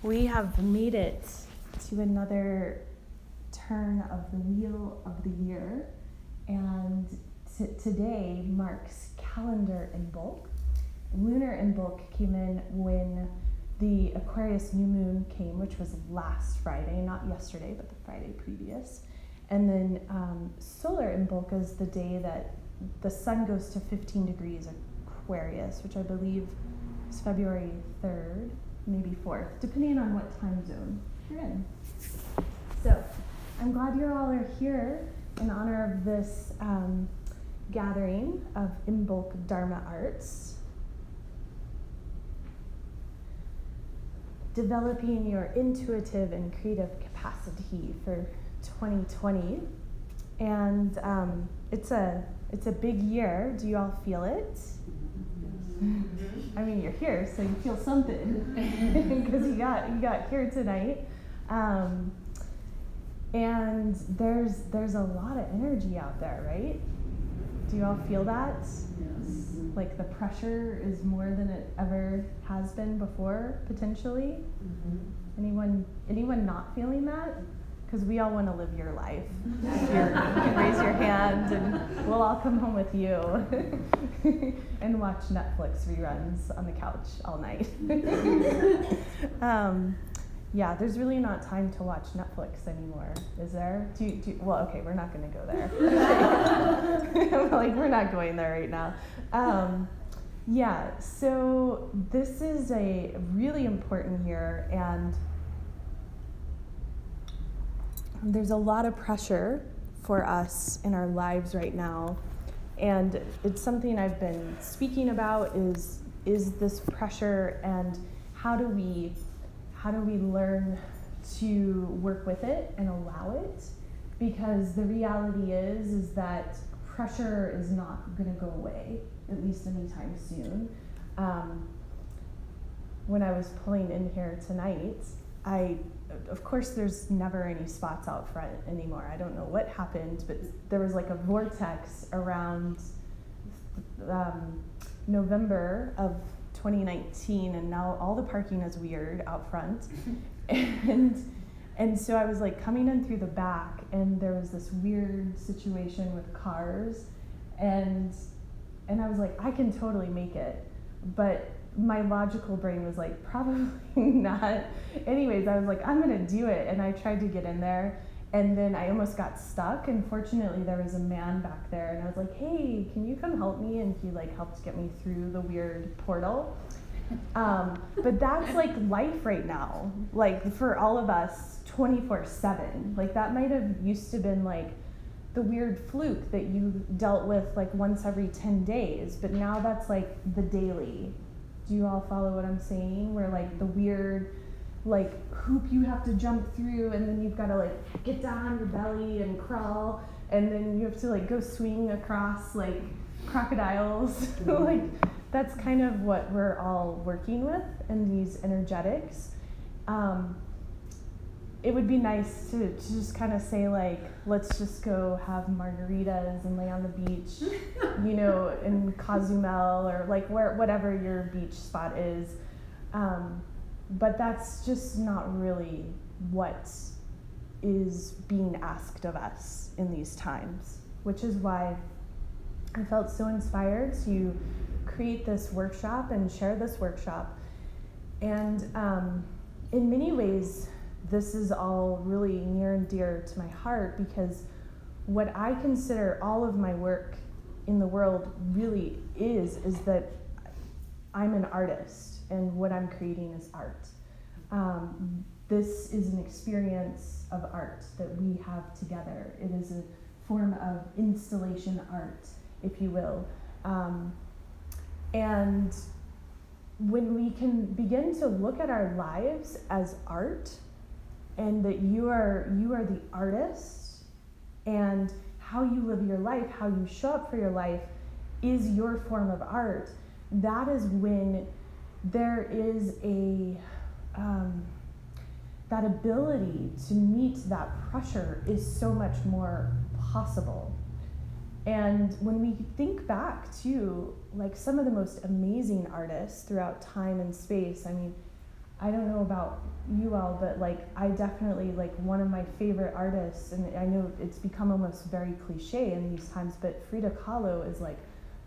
We have made it to another turn of the wheel of the year, and today marks calendar Imbolc. Lunar Imbolc came in when the Aquarius new moon came, which was last Friday, not yesterday, but the Friday previous. And then solar Imbolc is the day that the sun goes to 15 degrees Aquarius, which I believe is February 3rd, maybe 4th, depending on what time zone you're in. So I'm glad you all are here in honor of this gathering of Imbolc Dharma arts. Developing your intuitive and creative capacity for 2020. And it's a big year. Do you all feel it? I mean, you're here, so you feel something because you got here tonight. And there's a lot of energy out there, right? Do you all feel that? Yes. Like the pressure is more than it ever has been before, potentially? Mm-hmm. Anyone not feeling that? Because we all want to live your life. You can raise your hand and we'll all come home with you and watch Netflix reruns on the couch all night. Yeah, there's really not time to watch Netflix anymore, is there? Well, okay, we're not going to go there. Like, we're not going there right now. Yeah, so this is a really important year, and there's a lot of pressure for us in our lives right now, and it's something I've been speaking about is this pressure, and how do we learn to work with it and allow it? Because the reality is that pressure is not going to go away, at least anytime soon. When I was pulling in here tonight, of course there's never any spots out front anymore. I don't know what happened, but there was like a vortex around November of 2019, and now all the parking is weird out front. And so I was like coming in through the back, and there was this weird situation with cars, and I was like, I can totally make it, but my logical brain was like, probably not. Anyways, I was like, I'm gonna do it, and I tried to get in there, and then I almost got stuck, and fortunately there was a man back there, and I was like, hey, can you come help me? And he like helped get me through the weird portal. But that's like life right now, like for all of us, 24/7. Like that might have used to been like the weird fluke that you dealt with like once every 10 days, but now that's like the daily. Do you all follow what I'm saying? Where like the weird like hoop you have to jump through, and then you've got to like get down on your belly and crawl, and then you have to like go swing across like crocodiles. Like that's kind of what we're all working with in these energetics. It would be nice to just kind of say like, let's just go have margaritas and lay on the beach, you know, in Cozumel or like whatever your beach spot is. But that's just not really what is being asked of us in these times, which is why I felt so inspired to create this workshop and share this workshop. And in many ways, this is all really near and dear to my heart, because what I consider all of my work in the world really is that I'm an artist, and what I'm creating is art. This is an experience of art that we have together. It is a form of installation art, if you will. And when we can begin to look at our lives as art, and that you are the artist, and how you live your life, how you show up for your life is your form of art, that is when there is that ability to meet that pressure is so much more possible. And when we think back to like some of the most amazing artists throughout time and space, I mean, I don't know about you all, but like I definitely, like, one of my favorite artists, and I know it's become almost very cliche in these times, but Frida Kahlo is like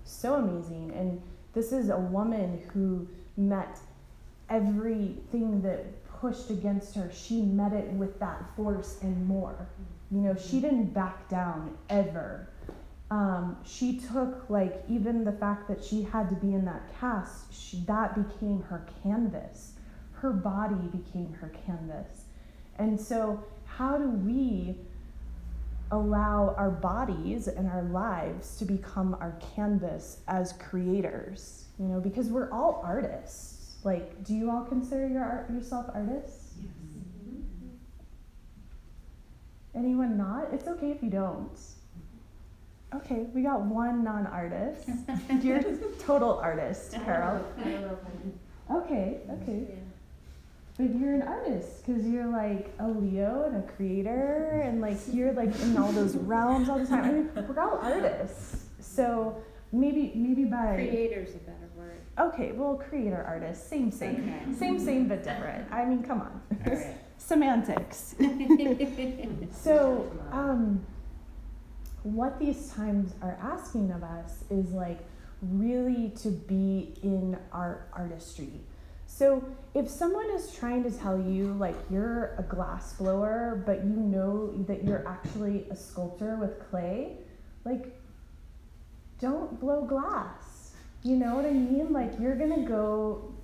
so amazing. And this is a woman who met everything that pushed against her. She met it with that force and more. You know, she didn't back down ever. She took, like, even the fact that she had to be in that cast, that became her canvas. Her body became her canvas. And so how do we allow our bodies and our lives to become our canvas as creators? You know, because we're all artists. Like, do you all consider yourself artists? Yes. Anyone not? It's okay if you don't. Okay, we got one non-artist. You're a total artist, Carol. I don't know if Okay. But you're an artist because you're like a Leo and a creator, and like you're like in all those realms all the time. I mean, we're all artists. So maybe by Creator's a better word. Okay, well, creator, artist, same, Okay. same but different. I mean, come on. All right. Semantics. So, what these times are asking of us is like really to be in our artistry. So if someone is trying to tell you like you're a glass blower, but you know that you're actually a sculptor with clay, like, don't blow glass. You know what I mean? Like, you're gonna go,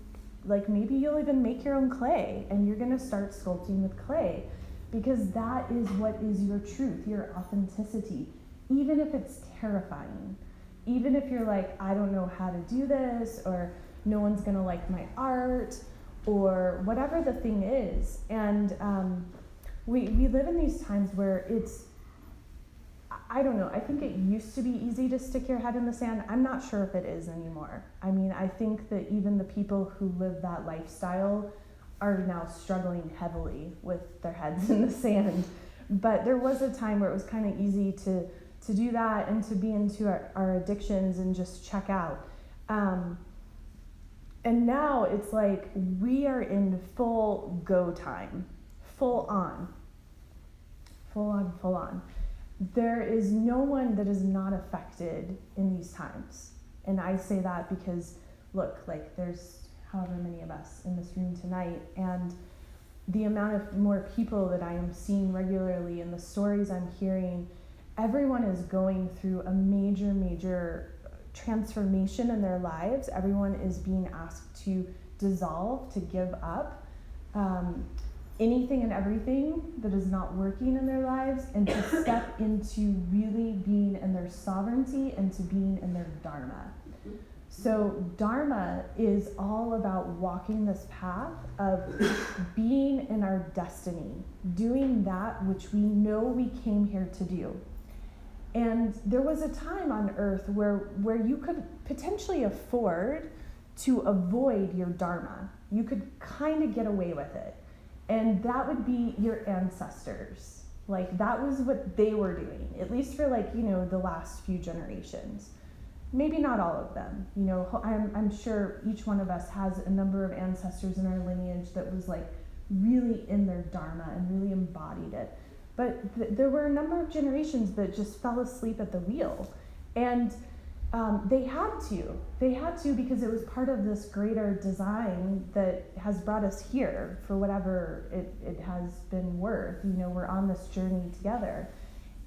like, maybe you'll even make your own clay and you're gonna start sculpting with clay, because that is what is your truth, your authenticity, even if it's terrifying. Even if you're like, I don't know how to do this, or no one's gonna like my art, or whatever the thing is. And we live in these times where it's, I don't know, I think it used to be easy to stick your head in the sand. I'm not sure if it is anymore. I mean, I think that even the people who live that lifestyle are now struggling heavily with their heads in the sand. But there was a time where it was kind of easy to do that and to be into our addictions and just check out. And now it's like we are in full go time, full on. There is no one that is not affected in these times. And I say that because, look, like, there's however many of us in this room tonight, and the amount of more people that I am seeing regularly and the stories I'm hearing, everyone is going through a major transformation in their lives. Everyone is being asked to dissolve, to give up anything and everything that is not working in their lives, and to step into really being in their sovereignty and to being in their Dharma. So Dharma is all about walking this path of being in our destiny, doing that which we know we came here to do. And there was a time on earth where you could potentially afford to avoid your Dharma. You could kind of get away with it. And that would be your ancestors. Like, that was what they were doing, at least for, like, you know, the last few generations. Maybe not all of them. You know, I'm sure each one of us has a number of ancestors in our lineage that was like really in their Dharma and really embodied it. But there were a number of generations that just fell asleep at the wheel. And they had to because it was part of this greater design that has brought us here for whatever it has been worth. You know, we're on this journey together.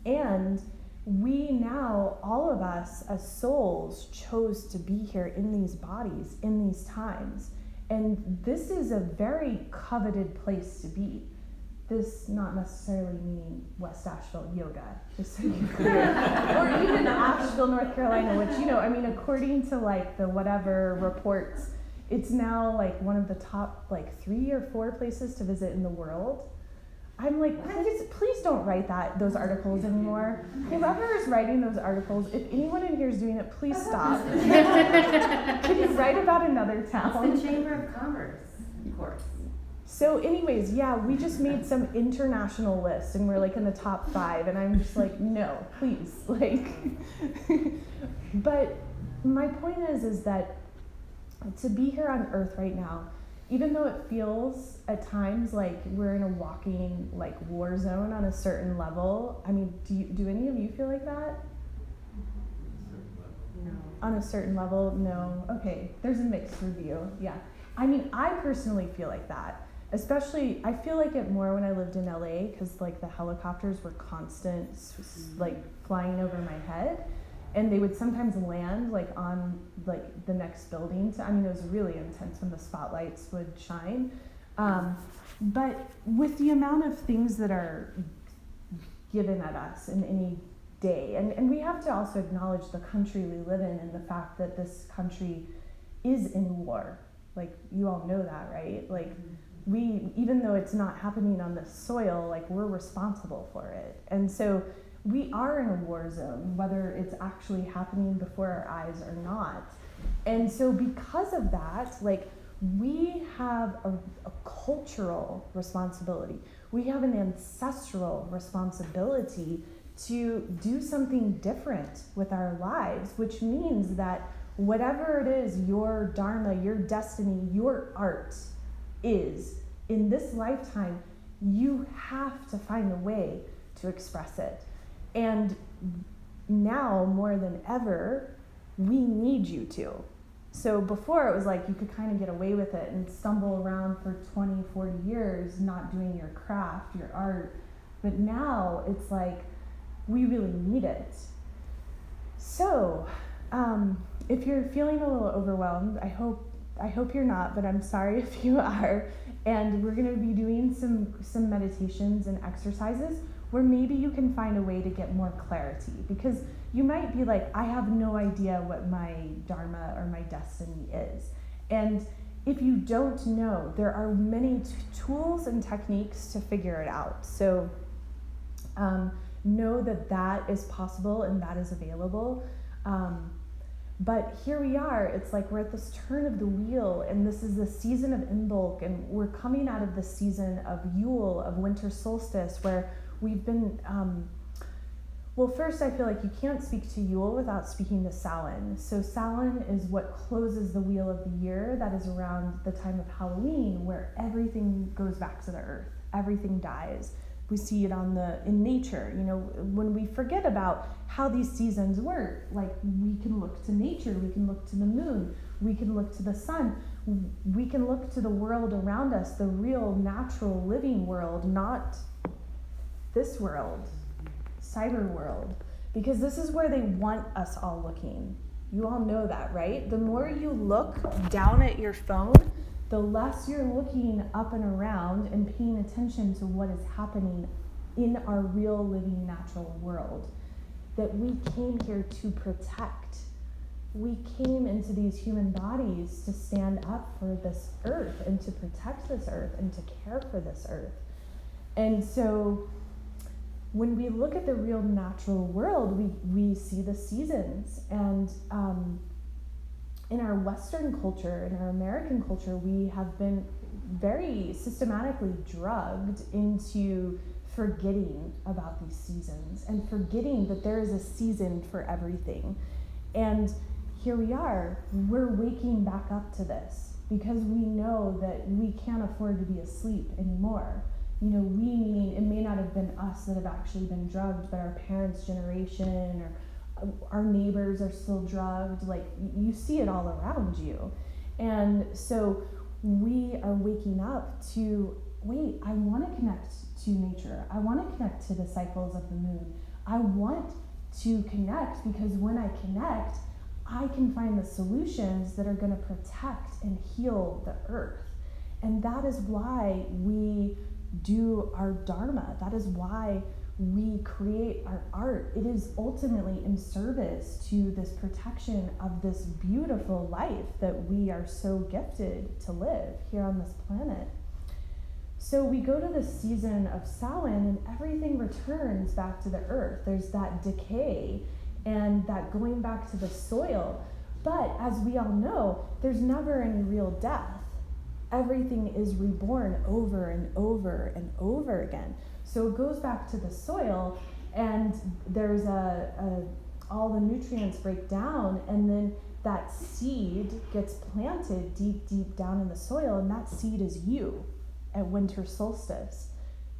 And we now, all of us as souls, chose to be here in these bodies, in these times. And this is a very coveted place to be. This not necessarily meaning West Asheville yoga, just so you're clear. Or even Asheville, North Carolina, which, you know, I mean, according to like the whatever reports, it's now like one of the top like 3 or 4 places to visit in the world. I'm like, please don't write those articles anymore. Whoever is writing those articles, if anyone in here is doing it, please stop. Can you write about another town? It's the Chamber of Commerce, of course. So anyways, yeah, we just made some international list and we're like in the top 5, and I'm just like, no, please, like. But my point is that to be here on earth right now even though it feels at times like we're in a walking like war zone on a certain level, I mean, do any of you feel like that? No. On a certain level, no. Okay, there's a mixed review. Yeah. I mean, I personally feel like that. Especially, I feel like it more when I lived in LA because like the helicopters were constant, like flying over my head, and they would sometimes land like on like the next building. I mean, it was really intense when the spotlights would shine. But with the amount of things that are given at us in any day, and we have to also acknowledge the country we live in and the fact that this country is in war. Like, you all know that, right? Like, we, even though it's not happening on this soil, like, we're responsible for it. And so we are in a war zone, whether it's actually happening before our eyes or not. And so because of that, like, we have a cultural responsibility. We have an ancestral responsibility to do something different with our lives, which means that whatever it is, your dharma, your destiny, your art is, in this lifetime, you have to find a way to express it. And now, more than ever, we need you to. So before it was like you could kind of get away with it and stumble around for 20, 40 years not doing your craft, your art. But now it's like we really need it. So if you're feeling a little overwhelmed, I hope you're not, but I'm sorry if you are. And we're going to be doing some meditations and exercises where maybe you can find a way to get more clarity, because you might be like, I have no idea what my dharma or my destiny is. And if you don't know, there are many tools and techniques to figure it out. So know that is possible and that is available. But here we are, it's like we're at this turn of the wheel, and this is the season of Imbolc, and we're coming out of the season of Yule, of Winter Solstice, where we've been, well, first I feel like you can't speak to Yule without speaking to Samhain. So Samhain is what closes the wheel of the year. That is around the time of Halloween, where everything goes back to the earth, everything dies. We see it in nature, you know, when we forget about how these seasons work. Like, we can look to nature, we can look to the moon, we can look to the sun, we can look to the world around us, the real, natural, living world, not this world, cyber world, because this is where they want us all looking. You all know that, right? The more you look down at your phone, the less you're looking up and around and paying attention to what is happening in our real, living, natural world that we came here to protect. We came into these human bodies to stand up for this earth and to protect this earth and to care for this earth. And so when we look at the real natural world, we see the seasons. And in our Western culture, in our American culture, we have been very systematically drugged into forgetting about these seasons and forgetting that there is a season for everything. And here we are, we're waking back up to this because we know that we can't afford to be asleep anymore. You know, we mean, it may not have been us that have actually been drugged, but our parents' generation or our neighbors are still drugged. Like, you see it all around you. And so we are waking up to, wait, I want to connect to nature. I want to connect to the cycles of the moon. I want to connect because when I connect, I can find the solutions that are going to protect and heal the earth. And that is why we do our dharma. That is why we create our art. It is ultimately in service to this protection of this beautiful life that we are so gifted to live here on this planet. So we go to the season of Samhain and everything returns back to the earth. There's that decay and that going back to the soil. But as we all know, there's never any real death. Everything is reborn over and over and over again. So it goes back to the soil, and there's all the nutrients break down, and then that seed gets planted deep, deep down in the soil, and that seed is you at winter solstice,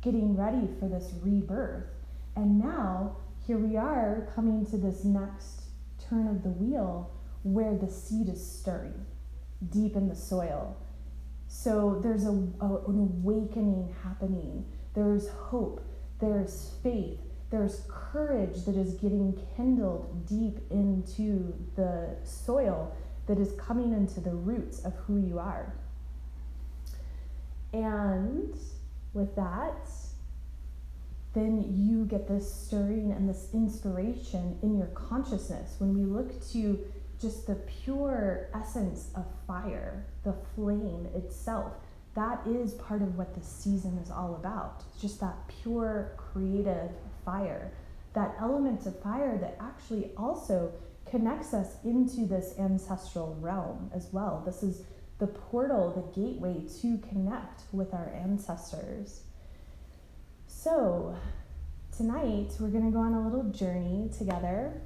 getting ready for this rebirth. And now, here we are coming to this next turn of the wheel where the seed is stirring deep in the soil. So there's an awakening happening. There's hope, there's faith, there's courage that is getting kindled deep into the soil that is coming into the roots of who you are. And with that, then you get this stirring and this inspiration in your consciousness. When we look to just the pure essence of fire, the flame itself, that is part of what the season is all about. It's just that pure creative fire, that element of fire that actually also connects us into this ancestral realm as well. This is the portal, the gateway to connect with our ancestors. So tonight we're going to go on a little journey together.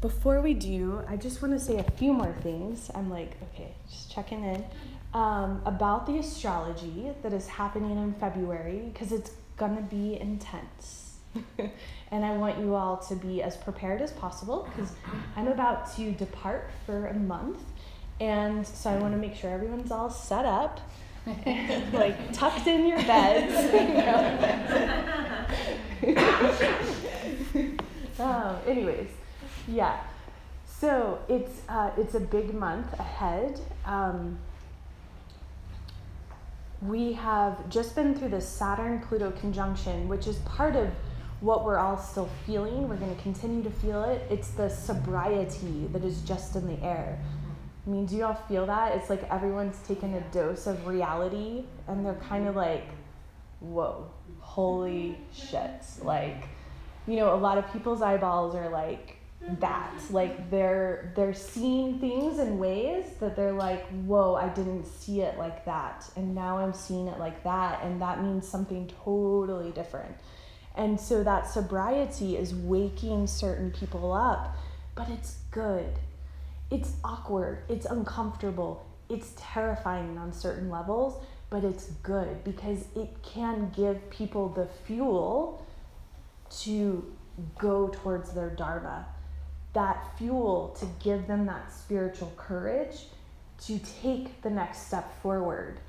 Before we do, I just want to say a few more things. I'm like, okay, just checking in about the astrology that is happening in February, because it's going to be intense. And I want you all to be as prepared as possible, because I'm about to depart for a month. And so I want to make sure everyone's all set up, and, like tucked in your beds. Anyways, yeah. So it's a big month ahead. We have just been through the Saturn-Pluto conjunction, which is part of what we're all still feeling. We're going to continue to feel it. It's the sobriety that is just in the air. I mean, do you all feel that? It's like everyone's taken a dose of reality, and they're kind of like, whoa, holy shit. Like, you know, a lot of people's eyeballs are like that. Like they're seeing things in ways that they're like, whoa, I didn't see it like that. And now I'm seeing it like that. And that means something totally different. And so that sobriety is waking certain people up, but it's good. It's awkward, it's uncomfortable, it's terrifying on certain levels, but it's good because it can give people the fuel to go towards their Dharma, that fuel to give them that spiritual courage to take the next step forward.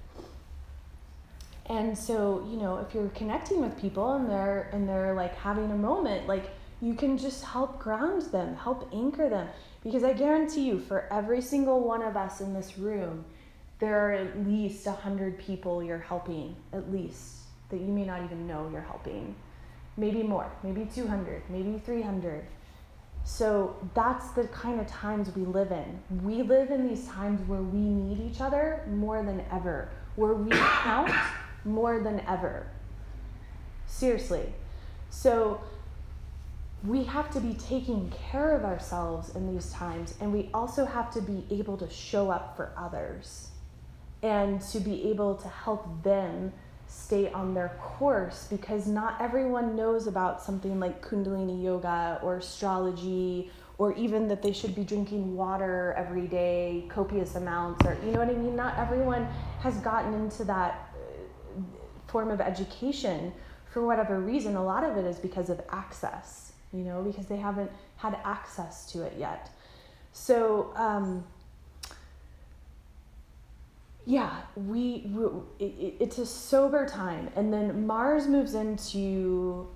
And so, you know, if you're connecting with people and they're like having a moment, like you can just help ground them, help anchor them. Because I guarantee you, for every single one of us in this room, there are at least 100 people you're helping, at least, that you may not even know you're helping. Maybe more, maybe 200, maybe 300. So that's the kind of times we live in. We live in these times where we need each other more than ever, where we count more than ever. Seriously. So we have to be taking care of ourselves in these times, and we also have to be able to show up for others and to be able to help them stay on their course, because not everyone knows about something like Kundalini yoga or astrology, or even that they should be drinking water every day, copious amounts, or you know what I mean? Not everyone has gotten into that form of education for whatever reason. A lot of it is because of access. You know, because they haven't had access to it yet. So, it's a sober time. And then Mars moves into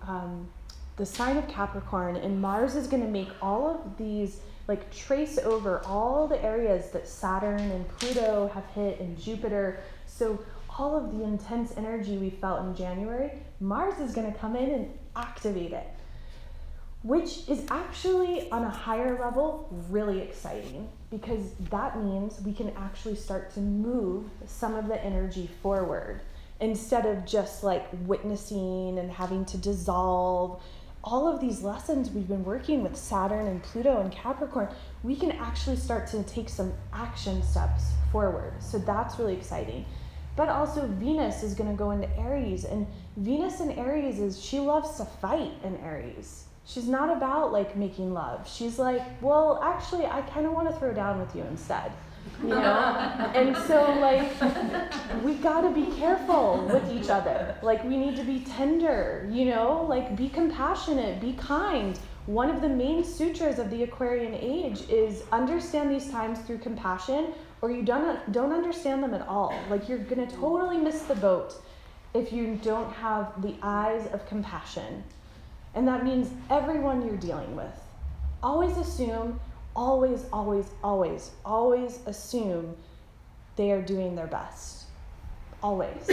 the sign of Capricorn, and Mars is going to make all of these, like trace over all the areas that Saturn and Pluto have hit, and Jupiter. So all of the intense energy we felt in January, Mars is going to come in and activate it, which is actually on a higher level really exciting, because that means we can actually start to move some of the energy forward instead of just like witnessing and having to dissolve. All of these lessons we've been working with Saturn and Pluto and Capricorn, we can actually start to take some action steps forward. So that's really exciting. But also Venus is going to go into Aries, and Venus in Aries she loves to fight in Aries. She's not about like making love. She's like, well, actually, I kind of want to throw down with you instead, you know? And so like, we gotta be careful with each other. Like, we need to be tender, you know? Like, be compassionate, be kind. One of the main sutras of the Aquarian age is understand these times through compassion, or you don't understand them at all. Like, you're gonna totally miss the boat if you don't have the eyes of compassion. And that means everyone you're dealing with. Always assume, always assume they are doing their best. Always.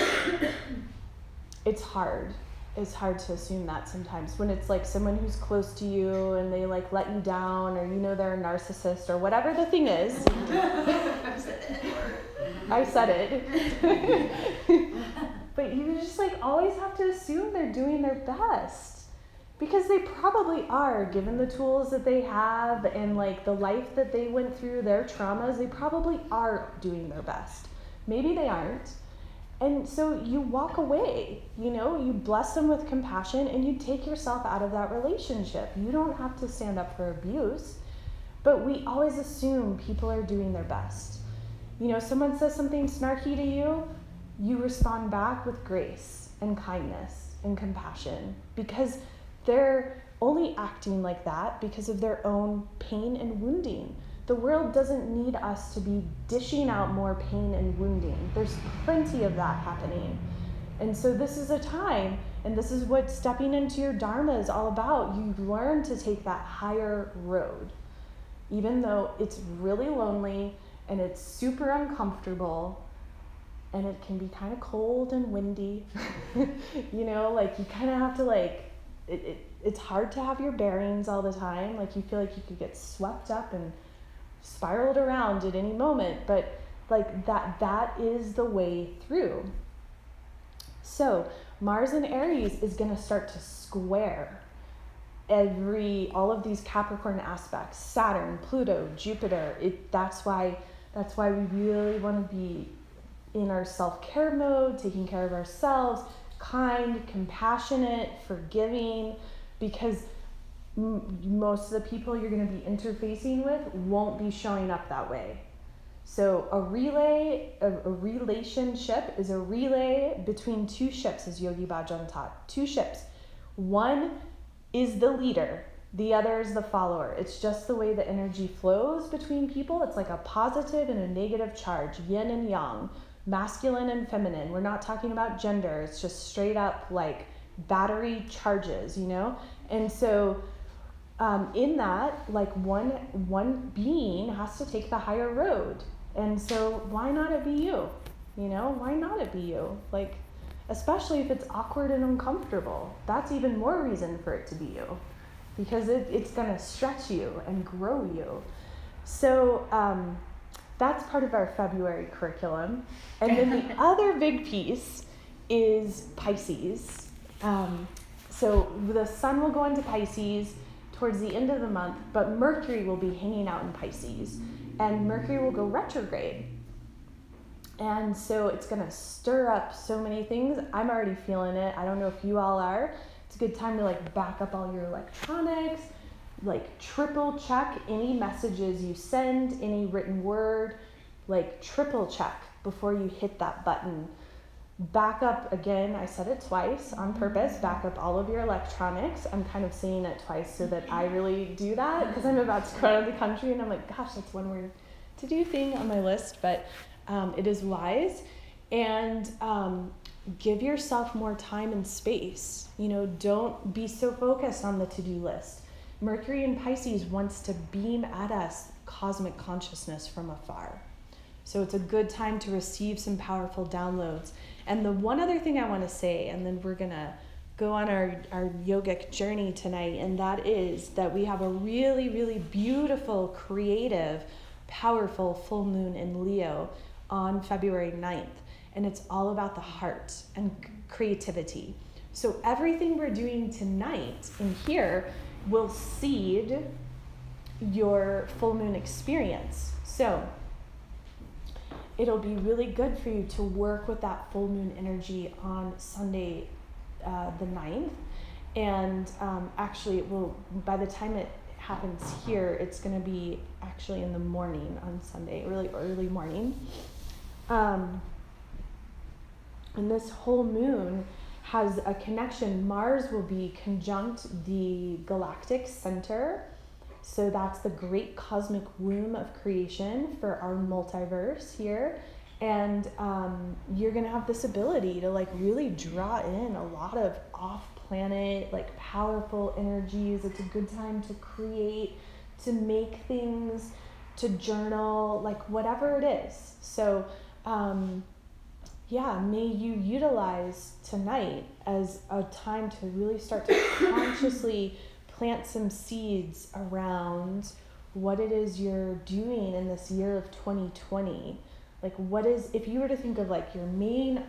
It's hard. It's hard to assume that sometimes when it's like someone who's close to you and they like let you down, or you know they're a narcissist or whatever the thing is. I said it. But you just like always have to assume they're doing their best. Because they probably are, given the tools that they have and like the life that they went through, their traumas, they probably are doing their best. Maybe they aren't. And so you walk away, you know, you bless them with compassion and you take yourself out of that relationship. You don't have to stand up for abuse, but we always assume people are doing their best. You know, someone says something snarky to you, you respond back with grace and kindness and compassion, because they're only acting like that because of their own pain and wounding. The world doesn't need us to be dishing out more pain and wounding. There's plenty of that happening. And so this is a time, and this is what stepping into your Dharma is all about. You learn to take that higher road, even though it's really lonely and it's super uncomfortable and it can be kind of cold and windy. You know, like you kind of have to like, it's hard to have your bearings all the time. Like you feel like you could get swept up and spiraled around at any moment, but like that is the way through. So Mars in Aries is going to start to square all of these Capricorn aspects, Saturn, Pluto, Jupiter. That's why we really want to be in our self-care mode, taking care of ourselves, kind, compassionate, forgiving, because most of the people you're going to be interfacing with won't be showing up that way. So a relationship is a relay between two ships, as Yogi Bhajan taught. Two ships. One is the leader, the other is the follower. It's just the way the energy flows between people. It's like a positive and a negative charge, yin and yang, masculine and feminine. We're not talking about gender. It's just straight up like battery charges, you know? And so in that, like one being has to take the higher road. And so why not it be you? You know, why not it be you? Like, especially if it's awkward and uncomfortable. That's even more reason for it to be you, because it's gonna stretch you and grow you. So that's part of our February curriculum. And then the other big piece is Pisces. So the sun will go into Pisces towards the end of the month, but Mercury will be hanging out in Pisces, and Mercury will go retrograde. And so it's going to stir up so many things. I'm already feeling it. I don't know if you all are. It's a good time to like back up all your electronics, like triple check any messages you send, any written word, like triple check before you hit that button. Back up again, I said it twice on purpose, back up all of your electronics. I'm kind of saying it twice so that I really do that, because I'm about to go out of the country and I'm like, gosh, that's one more to do thing on my list, but it is wise. And give yourself more time and space. You know, don't be so focused on the to-do list. Mercury in Pisces wants to beam at us cosmic consciousness from afar. So it's a good time to receive some powerful downloads. And the one other thing I want to say, and then we're going to go on our yogic journey tonight, and that is that we have a really, really beautiful, creative, powerful full moon in Leo on February 9th. And it's all about the heart and creativity. So everything we're doing tonight in here will seed your full moon experience. So it'll be really good for you to work with that full moon energy on Sunday, the 9th. And actually, by the time it happens here, it's going to be actually in the morning on Sunday, really early morning. And this whole moon has a connection. Mars will be conjunct the galactic center. So that's the great cosmic womb of creation for our multiverse here. And you're going to have this ability to like really draw in a lot of off-planet, like powerful energies. It's a good time to create, to make things, to journal, like whatever it is. So may you utilize tonight as a time to really start to consciously plant some seeds around what it is you're doing in this year of 2020. Like what is, if you were to think of like your main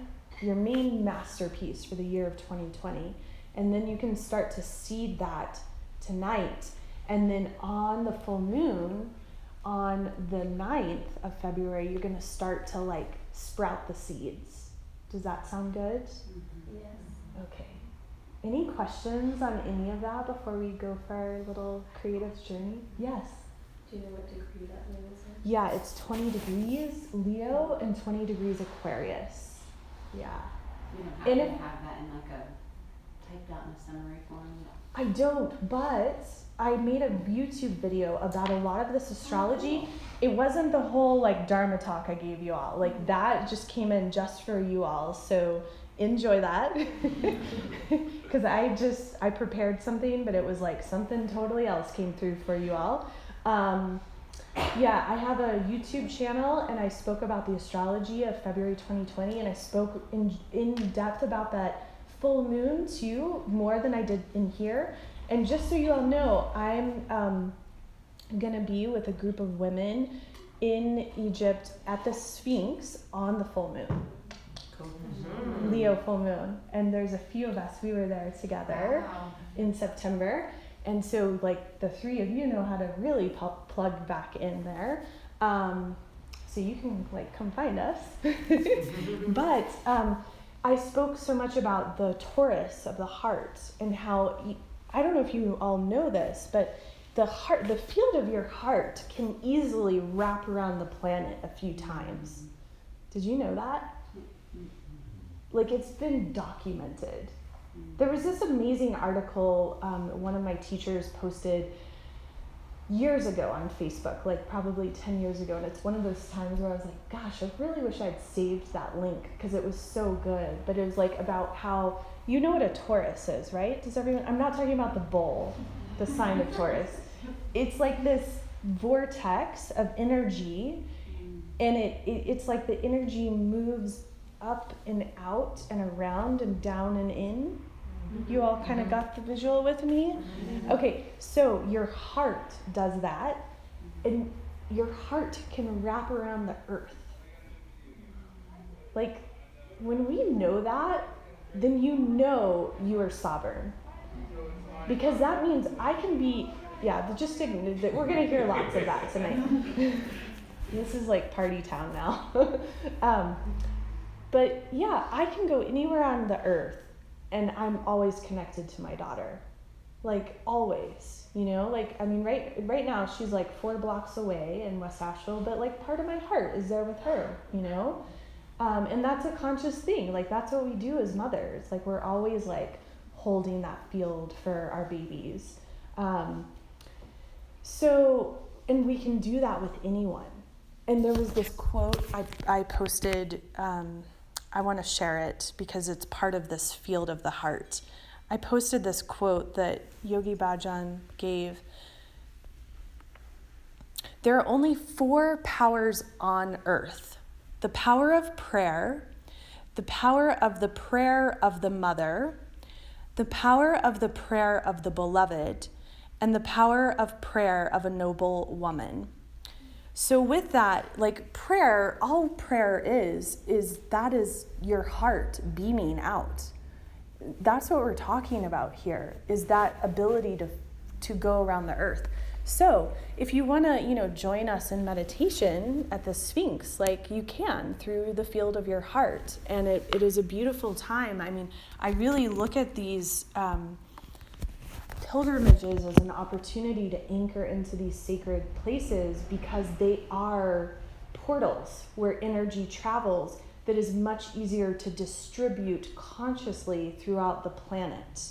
masterpiece for the year of 2020, and then you can start to seed that tonight. And then on the full moon, on the 9th of February, you're going to start to like sprout the seeds. Does that sound good? Mm-hmm. Yes. Okay. Any questions on any of that before we go for our little creative journey? Yes. Do you know what degree that moon is in? Yeah, it's 20 degrees Leo and 20 degrees Aquarius. Yeah. You don't have And to if- have that in like a typed out in a summary form. I don't, but I made a YouTube video about a lot of this astrology. It wasn't the whole like Dharma talk I gave you all. Like that just came in just for you all. So enjoy that. Because I prepared something, but it was like something totally else came through for you all. I have a YouTube channel and I spoke about the astrology of February 2020, and I spoke in depth about that full moon too, more than I did in here. And just so you all know, I'm gonna be with a group of women in Egypt at the Sphinx on the full moon. Cool. Leo full moon. And there's a few of us, we were there together in September. And so like the three of you know how to really plug back in there. So you can like come find us. But I spoke so much about the Taurus of the heart and how, I don't know if you all know this, but the field of your heart can easily wrap around the planet a few times. Did you know that? Like it's been documented. There was this amazing article one of my teachers posted years ago on Facebook, like probably 10 years ago, and it's one of those times where I was like, gosh, I really wish I'd saved that link because it was so good. But it was like about how, you know what a Taurus is, right? Does everyone? I'm not talking about the bull, the sign of Taurus. It's like this vortex of energy, and it's like the energy moves up and out and around and down and in. You all kind of got the visual with me? Okay, so your heart does that, and your heart can wrap around the earth. Like, when we know that, then you know you are sovereign. Because that means I can be, we're going to hear lots of that tonight. This is like party town now. But yeah, I can go anywhere on the earth, and I'm always connected to my daughter. Like always, you know, like, I mean, right now she's like 4 blocks away in West Asheville, but like part of my heart is there with her, you know? And that's a conscious thing. Like that's what we do as mothers. Like we're always like holding that field for our babies. And we can do that with anyone. And there was this quote I posted, I want to share it because it's part of this field of the heart. I posted this quote that Yogi Bhajan gave. There are only 4 powers on earth: the power of prayer, the power of the prayer of the mother, the power of the prayer of the beloved, and the power of prayer of a noble woman. So with that, like prayer, all prayer is that is your heart beaming out. That's what we're talking about here, is that ability to go around the earth. So if you want to, join us in meditation at the Sphinx, like you can through the field of your heart. And it is a beautiful time. I mean, I really look at these pilgrimages as an opportunity to anchor into these sacred places because they are portals where energy travels that is much easier to distribute consciously throughout the planet.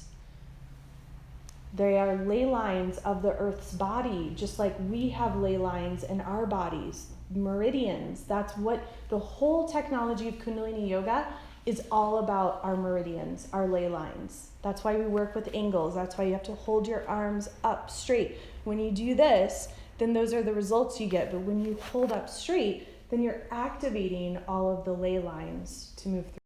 They are ley lines of the Earth's body, just like we have ley lines in our bodies, meridians. That's what the whole technology of Kundalini Yoga is all about, our meridians, our ley lines. That's why we work with angles. That's why you have to hold your arms up straight. When you do this, then those are the results you get. But when you hold up straight, then you're activating all of the ley lines to move through.